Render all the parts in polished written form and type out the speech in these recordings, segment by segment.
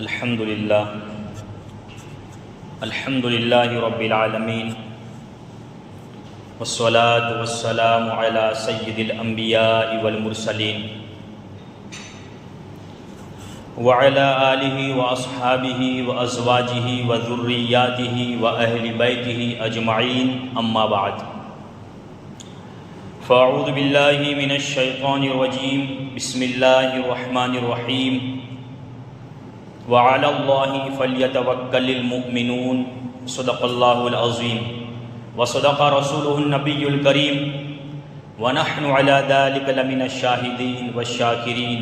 الحمد للہ رب العالمین والصلاة والسلام علی سید الانبیاء والمرسلین وعلی آلہ واصحابہ وازواجہ وذریاتہ واہل بیتہ اجمعین اما بعد فاعوذ باللہ من الشیطان الرجیم بسم اللہ الرحمن الرحیم وعلى الله فليتوكل المؤمنون صدق الله العظيم وصدق رسوله النبي الكريم ونحن على ذلك لمن الشاهدين والشاكرين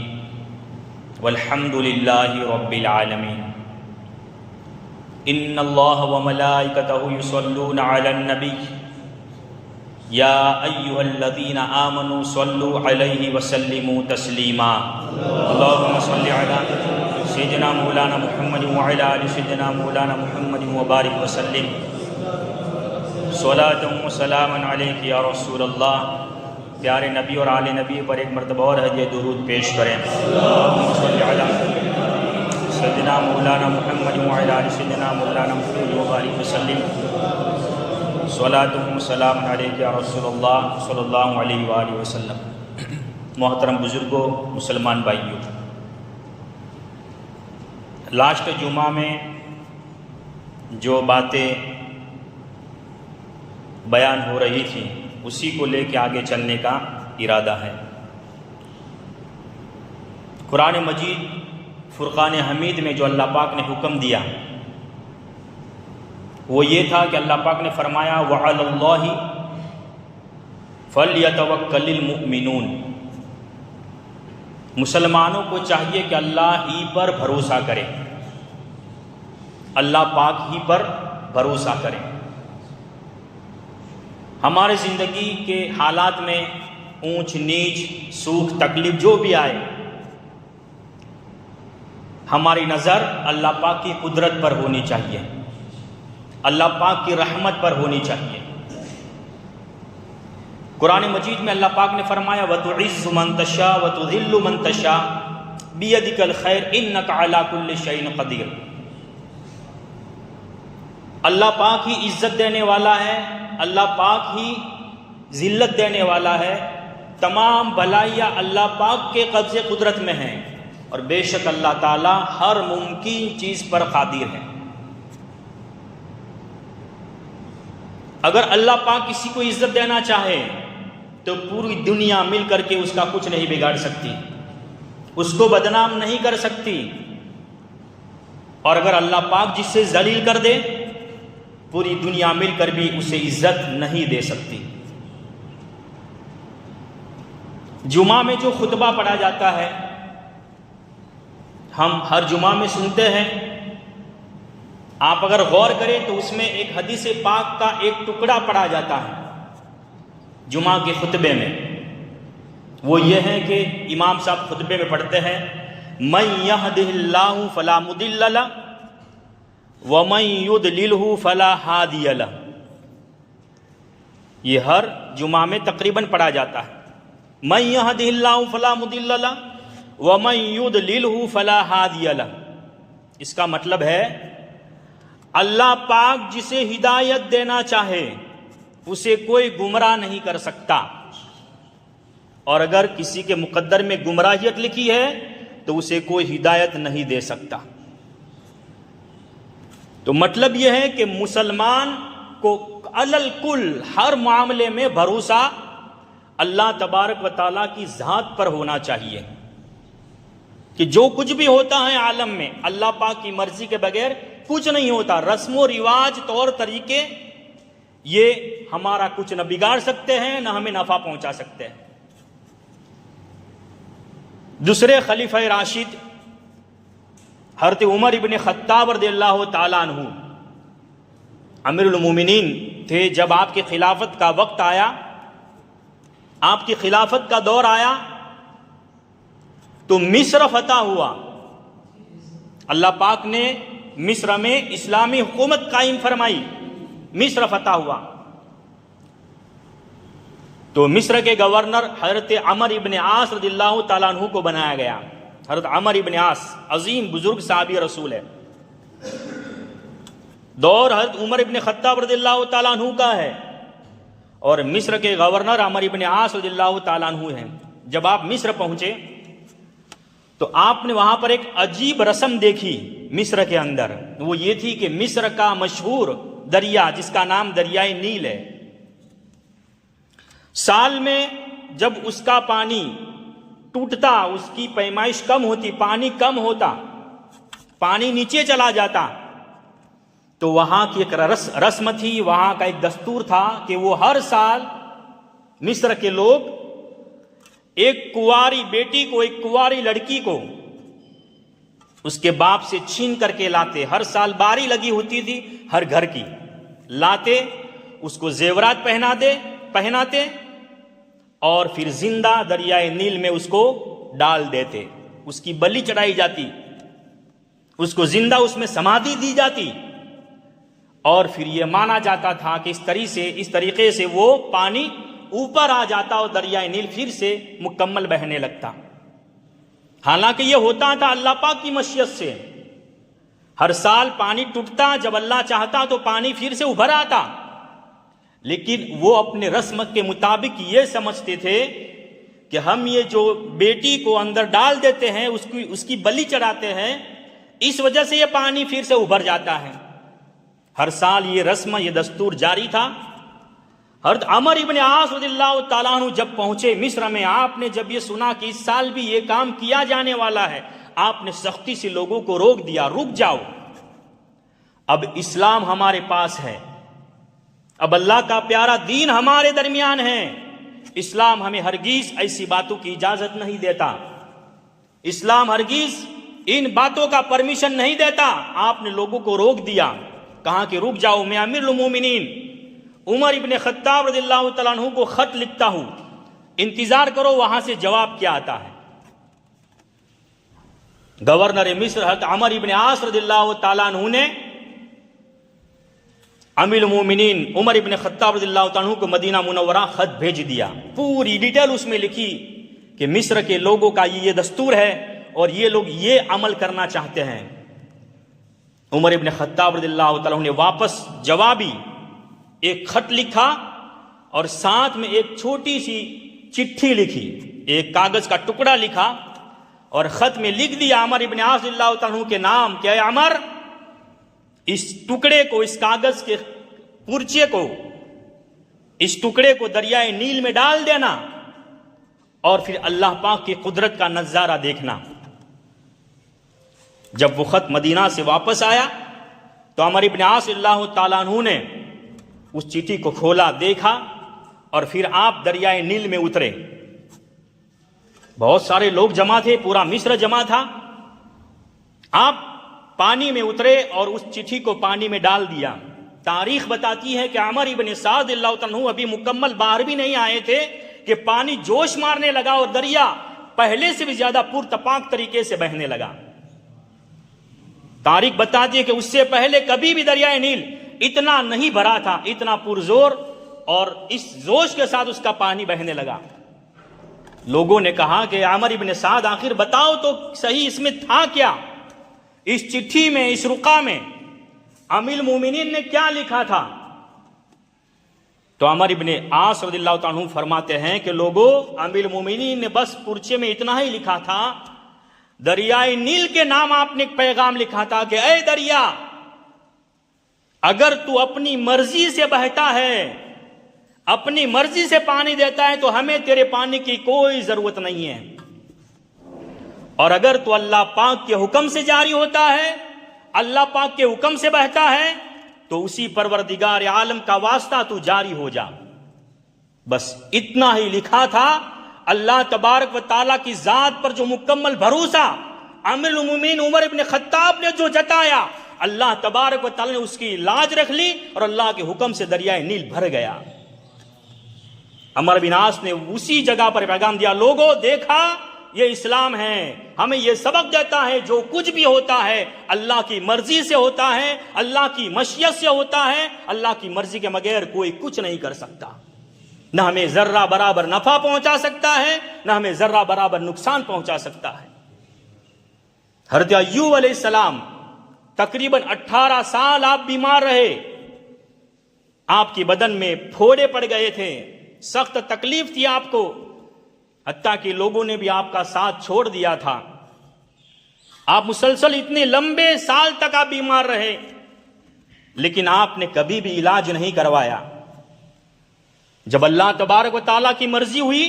والحمد لله رب العالمين إن الله وملائكته يصلون على النبي يا أيها الذين آمنوا صلوا عليه وسلموا تسليما اللهم صل على سیدنا مولانا محمد وعلی آل سیدنا مولانا محمد وبارک وسلم صلاۃ و سلام علیک یا رسول اللہ۔ پیارے نبی اور آل نبی پر ایک مرتبہ اور ہدیہ درود پیش کریں۔ اللہم صلی علی سیدنا مولانا محمد وعلی آل سیدنا مولانا محمد وبارک وسلم صلاۃ و سلام علیک یا رسول اللہ صلی اللہ علیہ وآلہ وسلم۔ محترم بزرگوں، مسلمان بھائیوں، لاسٹ جمعہ میں جو باتیں بیان ہو رہی تھی اسی کو لے کے آگے چلنے کا ارادہ ہے۔ قرآن مجید فرقان حمید میں جو اللہ پاک نے حکم دیا وہ یہ تھا کہ اللہ پاک نے فرمایا وَعَلَى اللَّهِ فَلْيَتَوَكَّلِ الْمُؤْمِنُونَ، مسلمانوں کو چاہیے کہ اللہ ہی پر بھروسہ کرے، اللہ پاک ہی پر بھروسہ کرے۔ ہمارے زندگی کے حالات میں اونچ نیچ سوکھ تکلیف جو بھی آئے، ہماری نظر اللہ پاک کی قدرت پر ہونی چاہیے، اللہ پاک کی رحمت پر ہونی چاہیے۔ قرآن مجید میں اللہ پاک نے فرمایا وَتُعِزُّ مَن تَشَاءُ وَتُذِلُّ مَن تَشَاءُ بِيَدِكَ الْخَيْرُ إِنَّكَ عَلَى كُلِّ شَيْءٍ قَدِيرٌ۔ اللہ پاک ہی عزت دینے والا ہے، اللہ پاک ہی ذلت دینے والا ہے، تمام بھلائیاں اللہ پاک کے قبضے قدرت میں ہیں، اور بے شک اللہ تعالی ہر ممکن چیز پر قادر ہے۔ اگر اللہ پاک کسی کو عزت دینا چاہے تو پوری دنیا مل کر کے اس کا کچھ نہیں بگاڑ سکتی، اس کو بدنام نہیں کر سکتی، اور اگر اللہ پاک جس سے ذلیل کر دے پوری دنیا مل کر بھی اسے عزت نہیں دے سکتی۔ جمعہ میں جو خطبہ پڑھا جاتا ہے ہم ہر جمعہ میں سنتے ہیں، آپ اگر غور کریں تو اس میں ایک حدیث پاک کا ایک ٹکڑا پڑھا جاتا ہے جمعہ کے خطبے میں۔ وہ یہ ہے کہ امام صاحب خطبے میں پڑھتے ہیں مَن يَهْدِهِ اللَّهُ فَلَا مُضِلَّ لَهُ وَمَن يُضْلِلْهُ فَلَا هَادِيَ لَهُ۔ یہ ہر جمعہ میں تقریباً پڑھا جاتا ہے مَن يَهْدِهِ اللَّهُ فَلَا مُضِلَّ لَهُ وَمَن يُضْلِلْهُ فَلَا هَادِيَ لَهُ۔ اس کا مطلب ہے اللہ پاک جسے ہدایت دینا چاہے اسے کوئی گمراہ نہیں کر سکتا، اور اگر کسی کے مقدر میں گمراہیت لکھی ہے تو اسے کوئی ہدایت نہیں دے سکتا۔ تو مطلب یہ ہے کہ مسلمان کو علی الکل ہر معاملے میں بھروسہ اللہ تبارک و تعالیٰ کی ذات پر ہونا چاہیے کہ جو کچھ بھی ہوتا ہے عالم میں اللہ پاک کی مرضی کے بغیر کچھ نہیں ہوتا۔ رسم و رواج طور طریقے یہ ہمارا کچھ نہ بگاڑ سکتے ہیں نہ ہمیں نفع پہنچا سکتے ہیں۔ دوسرے خلیفہ راشد حضرت عمر ابن خطاب رضی اللہ تعالیٰ عنہ امیر المومنین تھے۔ جب آپ کی خلافت کا وقت آیا، آپ کی خلافت کا دور آیا تو مصر فتح ہوا۔ اللہ پاک نے مصر میں اسلامی حکومت قائم فرمائی، مصر فتح ہوا تو مصر کے گورنر حضرت عمر ابن عاص رضی اللہ تعالیٰ عنہ کو بنایا گیا حضرت عمر ابن عاص عظیم بزرگ صحابی رسول ہے، دور حضرت عمر ابن خطاب رضی اللہ تعالیٰ عنہ کا ہے، اور مصر کے گورنر عمر ابن عاص رضی اللہ تعالیٰ عنہ ہیں۔ جب آپ مصر پہنچے تو آپ نے وہاں پر ایک عجیب رسم دیکھی مصر کے اندر، وہ یہ تھی کہ مصر کا مشہور دریا جس کا نام دریائے نیل ہے، سال میں جب اس کا پانی ٹوٹتا، اس کی پیمائش کم ہوتی، پانی کم ہوتا، پانی نیچے چلا جاتا، تو وہاں کی ایک رسم تھی، وہاں کا ایک دستور تھا کہ وہ ہر سال مصر کے لوگ ایک کنواری بیٹی کو، ایک کنواری لڑکی کو اس کے باپ سے چھین کر کے لاتے، ہر سال باری لگی ہوتی تھی ہر گھر کی، لاتے، اس کو زیورات پہناتے اور پھر زندہ دریائے نیل میں اس کو ڈال دیتے، اس کی بلی چڑھائی جاتی، اس کو زندہ اس میں سمادھی دی جاتی، اور پھر یہ مانا جاتا تھا کہ اس طریقے سے وہ پانی اوپر آ جاتا اور دریائے نیل پھر سے مکمل بہنے لگتا۔ حالانکہ یہ ہوتا تھا اللہ پاک کی مشیت سے، ہر سال پانی ٹوٹتا، جب اللہ چاہتا تو پانی پھر سے ابھر آتا، لیکن وہ اپنے رسم کے مطابق یہ سمجھتے تھے کہ ہم یہ جو بیٹی کو اندر ڈال دیتے ہیں، اس کی بلی چڑھاتے ہیں، اس وجہ سے یہ پانی پھر سے ابھر جاتا ہے۔ ہر سال یہ رسم، یہ دستور جاری تھا۔ حضرت عمر ابن عاص رضی اللہ تعالیٰ عنہ جب پہنچے مصر میں، آپ نے جب یہ سنا کہ اس سال بھی یہ کام کیا جانے والا ہے، آپ نے سختی سے لوگوں کو روک دیا، رک جاؤ، اب اسلام ہمارے پاس ہے، اب اللہ کا پیارا دین ہمارے درمیان ہے، اسلام ہمیں ہرگز ایسی باتوں کی اجازت نہیں دیتا، اسلام ہرگز ان باتوں کا پرمیشن نہیں دیتا۔ آپ نے لوگوں کو روک دیا، کہا کہ رک جاؤ، میں امیر المومنین عمر ابن خطاب رضی اللہ تعالیٰ عنہ کو خط لکھتا ہوں، انتظار کرو وہاں سے جواب کیا آتا ہے۔ گورنر مصر حضرت عمر ابن عاص رضی اللہ تعالیٰ عنہ نے امیر المومنین عمر ابن خطاب رضی اللہ تعالیٰ عنہ کو مدینہ منورہ خط بھیج دیا، پوری ڈیٹیل اس میں لکھی کہ مصر کے لوگوں کا یہ دستور ہے اور یہ لوگ یہ عمل کرنا چاہتے ہیں۔ عمر ابن خطاب رضی اللہ تعالیٰ عنہ نے واپس جوابی ایک خط لکھا اور ساتھ میں ایک چھوٹی سی چٹھی لکھی، ایک کاغذ کا ٹکڑا لکھا اور خط میں لکھ دیا عمر ابن عاص رضی اللہ تعالیٰ عنہ کے نام کہ اے عمر، اس ٹکڑے کو، اس کاغذ کے پرچے کو، اس ٹکڑے کو دریائے نیل میں ڈال دینا اور پھر اللہ پاک کی قدرت کا نظارہ دیکھنا۔ جب وہ خط مدینہ سے واپس آیا تو عمر ابن عاص رضی اللہ تعالیٰ عنہ نے اس چٹھی کو کھولا، دیکھا اور پھر آپ دریائے نیل میں اترے۔ بہت سارے لوگ جمع تھے، پورا مصر جمع تھا، آپ پانی میں اترے اور اس چٹھی کو پانی میں ڈال دیا۔ تاریخ بتاتی ہے کہ عمر ابن سعد اللہ تعالیٰ عنہ ابھی مکمل باہر بھی نہیں آئے تھے کہ پانی جوش مارنے لگا اور دریا پہلے سے بھی زیادہ پرتپاک طریقے سے بہنے لگا۔ تاریخ بتاتی ہے کہ اس سے پہلے کبھی بھی دریائے نیل اتنا نہیں بھرا تھا، اتنا پرزور اور اس جوش کے ساتھ اس کا پانی بہنے لگا۔ لوگوں نے کہا کہ عمر ابن سعد آخر بتاؤ تو صحیح، اس میں تھا کیا، اس چٹھی میں، اس رقعہ میں امیر المومنین نے کیا لکھا تھا؟ تو عمر ابن عاص رضی اللہ تعالیٰ عنہ فرماتے ہیں کہ لوگوں، امیر المومنین نے بس پرچے میں اتنا ہی لکھا تھا، دریائے نیل کے نام آپ نے ایک پیغام لکھا تھا کہ اے دریا، اگر تو اپنی مرضی سے بہتا ہے، اپنی مرضی سے پانی دیتا ہے تو ہمیں تیرے پانی کی کوئی ضرورت نہیں ہے، اور اگر تو اللہ پاک کے حکم سے جاری ہوتا ہے، اللہ پاک کے حکم سے بہتا ہے، تو اسی پروردگار عالم کا واسطہ تو جاری ہو جا۔ بس اتنا ہی لکھا تھا۔ اللہ تبارک و تعالیٰ کی ذات پر جو مکمل بھروسہ امیر المومنین عمر ابن خطاب نے جو جتایا، اللہ تبارک و تعالیٰ نے اس کی لاج رکھ لی اور اللہ کے حکم سے دریائے نیل بھر گیا۔ عمر بن عاص نے اسی جگہ پر پیغام دیا، لوگوں دیکھا یہ اسلام ہے، ہمیں یہ سبق دیتا ہے جو کچھ بھی ہوتا ہے اللہ کی مرضی سے ہوتا ہے، اللہ کی مشیت سے ہوتا ہے، اللہ کی مرضی کے بغیر کوئی کچھ نہیں کر سکتا، نہ ہمیں ذرہ برابر نفع پہنچا سکتا ہے، نہ ہمیں ذرہ برابر نقصان پہنچا سکتا ہے۔ حضرت ایوب علیہ السلام تقریباً 18 سال آپ بیمار رہے، آپ کے بدن میں پھوڑے پڑ گئے تھے، سخت تکلیف تھی آپ کو، حتیٰ کہ لوگوں نے بھی آپ کا ساتھ چھوڑ دیا تھا۔ آپ مسلسل اتنے لمبے سال تک آپ بیمار رہے، لیکن آپ نے کبھی بھی علاج نہیں کروایا۔ جب اللہ تبارک و تعالیٰ کی مرضی ہوئی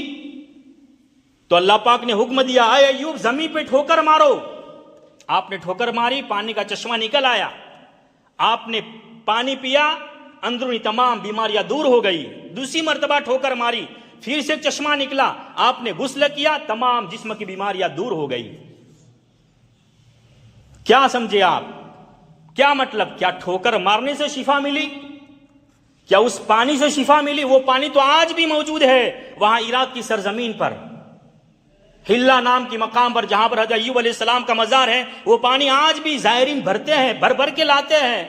تو اللہ پاک نے حکم دیا، اے ایوب زمین پہ ٹھوکر مارو۔ آپ نے ٹھوکر ماری، پانی کا چشمہ نکل آیا، آپ نے پانی پیا، اندرونی تمام بیماریاں دور ہو گئی۔ دوسری مرتبہ ٹھوکر ماری، پھر سے چشمہ نکلا، آپ نے غسل کیا، تمام جسم کی بیماریاں دور ہو گئی۔ کیا سمجھے آپ؟ کیا مطلب؟ کیا ٹھوکر مارنے سے شفا ملی؟ کیا اس پانی سے شفا ملی؟ وہ پانی تو آج بھی موجود ہے وہاں عراق کی سرزمین پر، ہلا نام کی مقام پر، جہاں پر حضرت ایوب علیہ السلام کا مزار ہے، وہ پانی آج بھی زائرین بھرتے ہیں، بھر بھر کے لاتے ہیں۔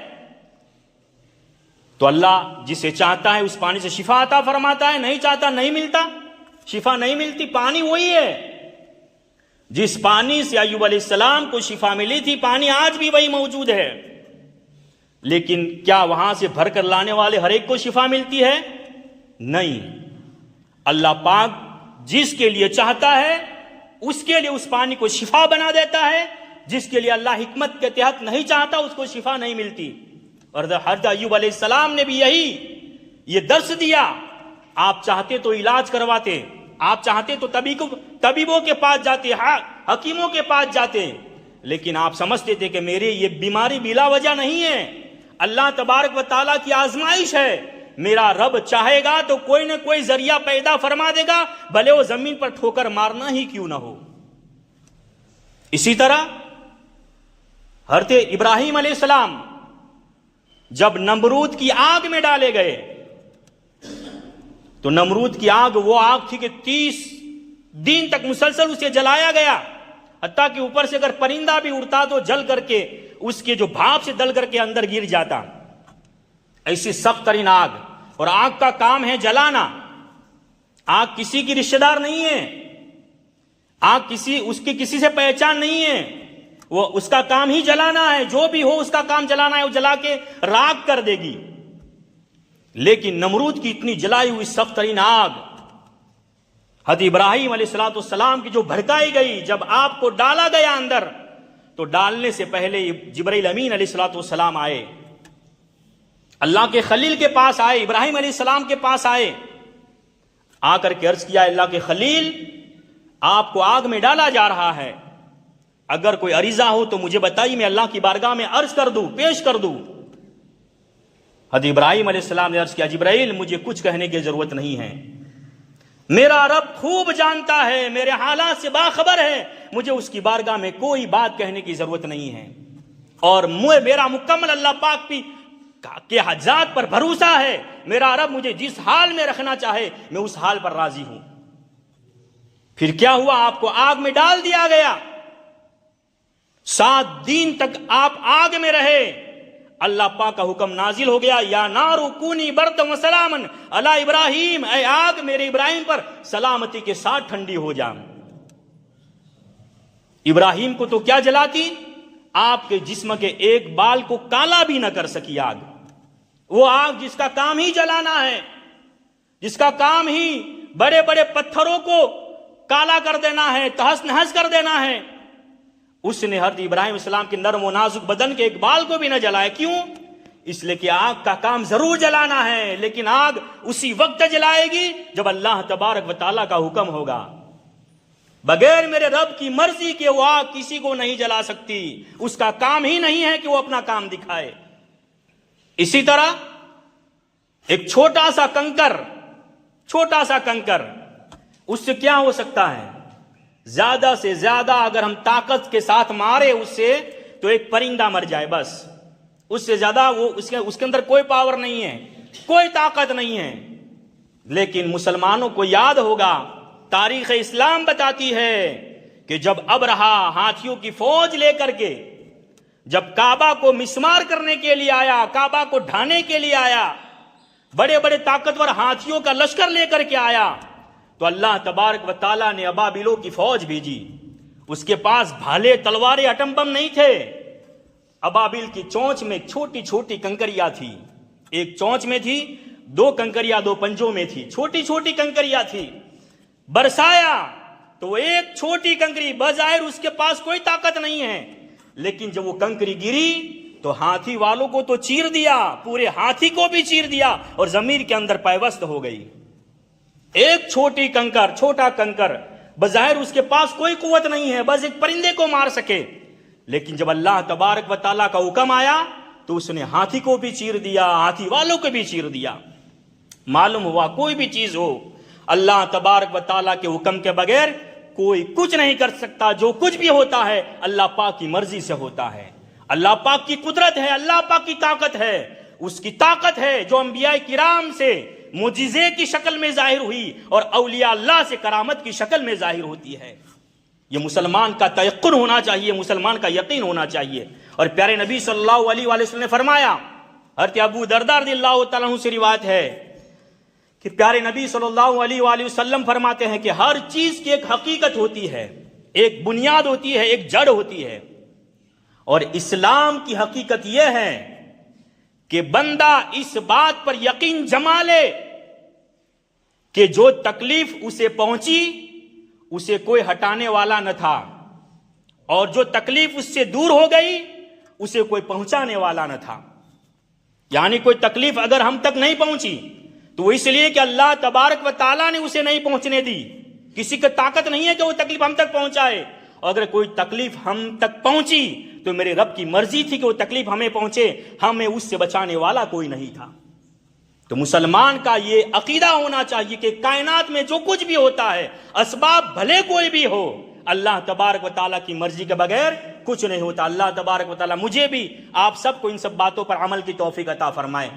تو اللہ جسے چاہتا ہے اس پانی سے شفا عطا فرماتا ہے، نہیں چاہتا نہیں ملتا، شفا نہیں ملتی۔ پانی وہی ہے جس پانی سے ایوب علیہ السلام کو شفا ملی تھی، پانی آج بھی وہی موجود ہے۔ لیکن کیا وہاں سے بھر کر لانے والے ہر ایک کو شفا ملتی ہے؟ نہیں۔ اللہ پاک جس کے لیے چاہتا ہے اس کے لیے اس پانی کو شفا بنا دیتا ہے، جس کے لیے اللہ حکمت کے تحت نہیں چاہتا اس کو شفا نہیں ملتی۔ اور حضرت ایوب علیہ السلام نے بھی یہ درس دیا، آپ چاہتے تو علاج کرواتے، آپ چاہتے تو طبیبوں کے پاس جاتے، حکیموں کے پاس جاتے، لیکن آپ سمجھتے تھے کہ میری یہ بیماری بلا وجہ نہیں ہے، اللہ تبارک و تعالیٰ کی آزمائش ہے، میرا رب چاہے گا تو کوئی نہ کوئی ذریعہ پیدا فرما دے گا، بھلے وہ زمین پر ٹھوکر مارنا ہی کیوں نہ ہو۔ اسی طرح حضرت ابراہیم علیہ السلام جب نمرود کی آگ میں ڈالے گئے تو نمرود کی آگ وہ آگ تھی کہ 30 دن تک مسلسل اسے جلایا گیا، حتیٰ کہ اوپر سے اگر پرندہ بھی اڑتا تو جل کر کے اس کے جو بھاپ سے دل کر کے اندر گر جاتا۔ ایسی سخت ترین آگ، اور آگ کا کام ہے جلانا، آگ کسی کی رشتہ دار نہیں ہے، آگ اس کی کسی سے پہچان نہیں ہے، وہ اس کا کام ہی جلانا ہے، جو بھی ہو اس کا کام جلانا ہے، وہ جلا کے راکھ کر دے گی۔ لیکن نمرود کی اتنی جلائی ہوئی سخت ترین آگ حضرت ابراہیم علیہ السلام کی جو بھڑکائی گئی، جب آپ کو ڈالا گیا اندر تو ڈالنے سے پہلے جبرائیل امین علیہ السلام آئے، اللہ کے خلیل کے پاس آئے، ابراہیم علیہ السلام کے پاس آئے، آ کر کے عرض کیا، اللہ کے خلیل آپ کو آگ میں ڈالا جا رہا ہے، اگر کوئی عریضہ ہو تو مجھے بتائیے، میں اللہ کی بارگاہ میں عرض کر دوں، پیش کر دوں۔ حضرت ابراہیم علیہ السلام نے عرض کیا، جبرائیل مجھے کچھ کہنے کی ضرورت نہیں ہے، میرا رب خوب جانتا ہے، میرے حالات سے باخبر ہے، مجھے اس کی بارگاہ میں کوئی بات کہنے کی ضرورت نہیں ہے، اور میرا مکمل اللہ پاک کے ذات پر بھروسہ ہے، میرا رب مجھے جس حال میں رکھنا چاہے میں اس حال پر راضی ہوں۔ پھر کیا ہوا؟ آپ کو آگ میں ڈال دیا گیا، 7 دن تک آپ آگ میں رہے، اللہ پاک کا حکم نازل ہو گیا، یا نار کونی بردا وسلاما علی ابراہیم، اے آگ میرے ابراہیم پر سلامتی کے ساتھ ٹھنڈی ہو جا۔ ابراہیم کو تو کیا جلاتی، آپ کے جسم کے ایک بال کو کالا بھی نہ کر سکی آگ، وہ آگ جس کا کام ہی جلانا ہے، جس کا کام ہی بڑے بڑے پتھروں کو کالا کر دینا ہے، تہس نہس کر دینا ہے، اس نے حضرت ابراہیم السلام کے نرم و نازک بدن کے ایک بال کو بھی نہ جلایا۔ کیوں؟ اس لیے کہ آگ کا کام ضرور جلانا ہے، لیکن آگ اسی وقت جلائے گی جب اللہ تبارک و تعالیٰ کا حکم ہوگا، بغیر میرے رب کی مرضی کے وہ آگ کسی کو نہیں جلا سکتی، اس کا کام ہی نہیں ہے کہ وہ اپنا کام دکھائے۔ اسی طرح ایک چھوٹا سا کنکر اس سے کیا ہو سکتا ہے؟ زیادہ سے زیادہ اگر ہم طاقت کے ساتھ مارے اس سے تو ایک پرندہ مر جائے، بس، اس سے زیادہ اس کے اندر کوئی پاور نہیں ہے، کوئی طاقت نہیں ہے۔ لیکن مسلمانوں کو یاد ہوگا، تاریخ اسلام بتاتی ہے کہ جب ابرہا ہاتھیوں کی فوج لے کر کے جب کعبہ کو مسمار کرنے کے لیے آیا، کعبہ کو ڈھانے کے لیے آیا، بڑے بڑے طاقتور ہاتھیوں کا لشکر لے کر کے آیا، تو اللہ تبارک و تعالیٰ نے ابابیلوں کی فوج بھیجی، اس کے پاس بھالے تلواریں اٹم بم نہیں تھے. ابابیل کی چونچ میں چھوٹی چھوٹی کنکریاں تھی. ایک چونچ میں تھی, 2 کنکریاں 2 پنجوں میں تھی, چھوٹی چھوٹی کنکریاں تھی. برسایا تو ایک چھوٹی کنکری, بظاہر اس کے پاس کوئی طاقت نہیں ہے, لیکن جب وہ کنکری گری تو ہاتھی والوں کو تو چیر دیا, پورے ہاتھی کو بھی چیر دیا اور زمین کے اندر پیوست ہو گئی. ایک چھوٹی کنکر, چھوٹا کنکر, بظاہر اس کے پاس کوئی قوت نہیں ہے, بس ایک پرندے کو مار سکے, لیکن جب اللہ تبارک و تعالیٰ کا حکم آیا تو اس نے ہاتھی کو بھی چیر دیا, ہاتھی والوں کو بھی چیر دیا. معلوم ہوا کوئی بھی چیز ہو, اللہ تبارک و تعالیٰ کے حکم کے بغیر کوئی کچھ نہیں کر سکتا. جو کچھ بھی ہوتا ہے اللہ پاک کی مرضی سے ہوتا ہے. اللہ پاک کی قدرت ہے, اللہ پاک کی طاقت ہے, اس کی طاقت ہے جو انبیاء کرام سے معجزے کی شکل میں ظاہر ہوئی اور اولیاء اللہ سے کرامت کی شکل میں ظاہر ہوتی ہے. یہ مسلمان کا تیقن ہونا چاہیے, مسلمان کا یقین ہونا چاہیے. اور پیارے نبی صلی اللہ علیہ وآلہ وسلم نے فرمایا, حضرت ابو درداء رضی اللہ تعالیٰ عنہ سے روایت ہے کہ پیارے نبی صلی اللہ علیہ وآلہ وسلم فرماتے ہیں کہ ہر چیز کی ایک حقیقت ہوتی ہے, ایک بنیاد ہوتی ہے, ایک جڑ ہوتی ہے. اور اسلام کی حقیقت یہ ہے کہ بندہ اس بات پر یقین جما لے کہ جو تکلیف اسے پہنچی اسے کوئی ہٹانے والا نہ تھا, اور جو تکلیف اس سے دور ہو گئی اسے کوئی پہنچانے والا نہ تھا. یعنی کوئی تکلیف اگر ہم تک نہیں پہنچی تو وہ اس لیے کہ اللہ تبارک و تعالیٰ نے اسے نہیں پہنچنے دی. کسی کی طاقت نہیں ہے کہ وہ تکلیف ہم تک پہنچائے. اور اگر کوئی تکلیف ہم تک پہنچی تو میرے رب کی مرضی تھی کہ وہ تکلیف ہمیں پہنچے, ہمیں اس سے بچانے والا کوئی نہیں تھا. تو مسلمان کا یہ عقیدہ ہونا چاہیے کہ کائنات میں جو کچھ بھی ہوتا ہے, اسباب بھلے کوئی بھی ہو, اللہ تبارک و تعالیٰ کی مرضی کے بغیر کچھ نہیں ہوتا. اللہ تبارک و تعالیٰ مجھے بھی آپ سب کو ان سب باتوں پر عمل کی توفیق عطا فرمائے.